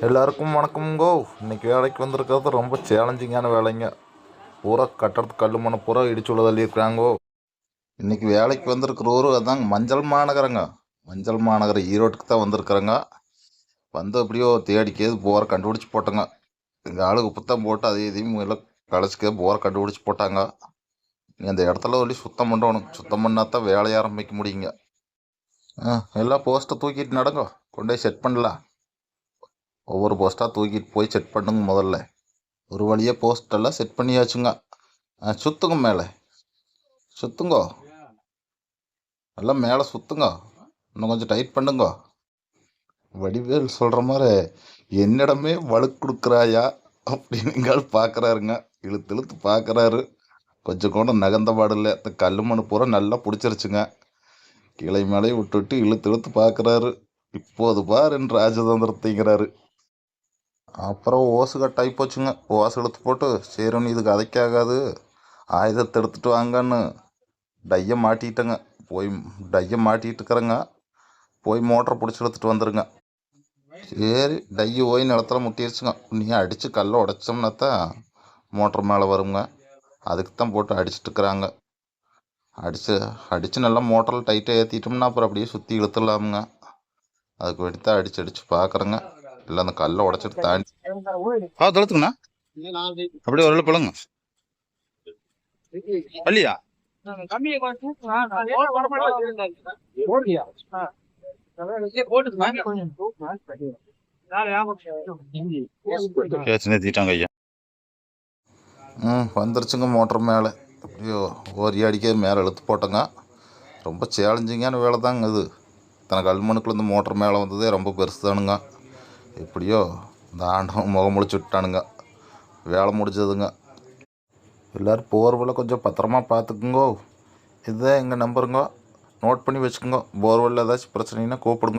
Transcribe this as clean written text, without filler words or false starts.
எல்லாருக்கும் வணக்கம்ங்கோ. இன்றைக்கி வேலைக்கு வந்திருக்கிறது ரொம்ப சேலஞ்சிங்கான வேலைங்க. பூரா கட்டடத்து கல் மண்ணை பூரா இடிச்சு உள்ள தள்ளியிருக்கிறாங்கோ. இன்றைக்கி வேலைக்கு வந்திருக்கிற ஊர் அதாங்க மஞ்சள் மாநகரங்க. மஞ்சள் மாநகரம் ஈரோட்டுக்கு தான் வந்திருக்கிறேங்க. வந்து அப்படியோ தேடிக்கேது போரை கண்டுபிடிச்சி போட்டோங்க. எங்கள் ஆளுக்கு புத்தம் போட்டு அதையும் இதையும் எல்லாம் களைச்சிக்கே போரை கண்டுபிடிச்சி போட்டாங்க. நீ அந்த இடத்துல சொல்லி சுத்தம் பண்ணணும். சுத்தம் பண்ணால் தான் வேலையை ஆரம்பிக்க முடியுங்க. எல்லாம் போஸ்ட்டை தூக்கிட்டு நடங்க, கொண்டு போய் செட் பண்ணலாம். ஒவ்வொரு போஸ்ட்டாக தூக்கிட்டு போய் செட் பண்ணுங்க. முதல்ல ஒரு வழியாக போஸ்டெல்லாம் செட் பண்ணியாச்சுங்க. சுற்றுங்க, மேலே சுற்றுங்கோ, எல்லாம் மேலே சுற்றுங்க. இன்னும் கொஞ்சம் டைட் பண்ணுங்க. வடிவேல் சொல்கிற மாதிரி என்னிடமே வழுக்கு கொடுக்குறாயா அப்படின்னு பார்க்குறாருங்க. இழுத்து இழுத்து பார்க்குறாரு. கொஞ்சம் கூட நகர்ந்த பாடில்லை. இந்த கல் மண் பூரா நல்லா பிடிச்சிருச்சுங்க. கிளை மேலே விட்டு விட்டு இழுத்து இழுத்து பார்க்குறாரு. இப்போது பார் என்று ராஜதந்திரத்தைங்கிறாரு. அப்புறம் ஓசு கட்டாகி போச்சுங்க. ஓசு எடுத்து போட்டு சரின்னு இதுக்கு அதைக்காகாது, ஆயுதத்தை எடுத்துகிட்டு வாங்கன்னு டையை மாட்டிட்டேங்க. போய் டையை மாட்டிகிட்டு இருக்கிறேங்க. போய் மோட்டரை பிடிச்சி எடுத்துகிட்டு வந்துடுங்க. சரி, டையை போய் நிலத்துல முட்டிடுச்சுங்க. நீ அடித்து கல்லை உடைச்சோம்னா தான் மோட்டர் மேலே வருங்க. அதுக்கு தான் போட்டு அடிச்சுட்டு இருக்கிறாங்க. அடித்து நல்லா மோட்டரில் டைட்டாக ஏற்றிட்டோம்னா அப்புறம் அப்படியே சுற்றி இழுத்துடலாமுங்க. அதுக்கு வேண்டி தான் அடித்து பார்க்குறேங்க. இல்லை அந்த கல்லை உடச்சிட்டு தாண்டி தொழுத்துங்கண்ணா. அப்படியே ஒரு பிள்ளைங்க பள்ளியா ஏற்றிட்டாங்க ஐயா. வந்துருச்சுங்க மோட்டர் மேலே. எப்படியோ ஓரி அடிக்க மேலே இழுத்து போட்டோங்க. ரொம்ப சேலஞ்சிங்கான வேலை தாங்க இது. தனக்கு கல்மணுக்குள்ள இந்த மோட்டர் மேலே வந்ததே ரொம்ப பெருசு தானுங்க. எப்படியோ இந்த ஆண்டவன் முகம் முழிச்சு விட்டானுங்க. வேலை முடிஞ்சதுங்க. எல்லோரும் போர்வெல்ல கொஞ்சம் பத்திரமா பார்த்துக்குங்கோ. இதுதான் எங்கள் நம்பருங்க, நோட் பண்ணி வச்சுக்கோங்க. போர்வெல்ல ஏதாச்சும் பிரச்சனைனா கூப்பிடுங்க.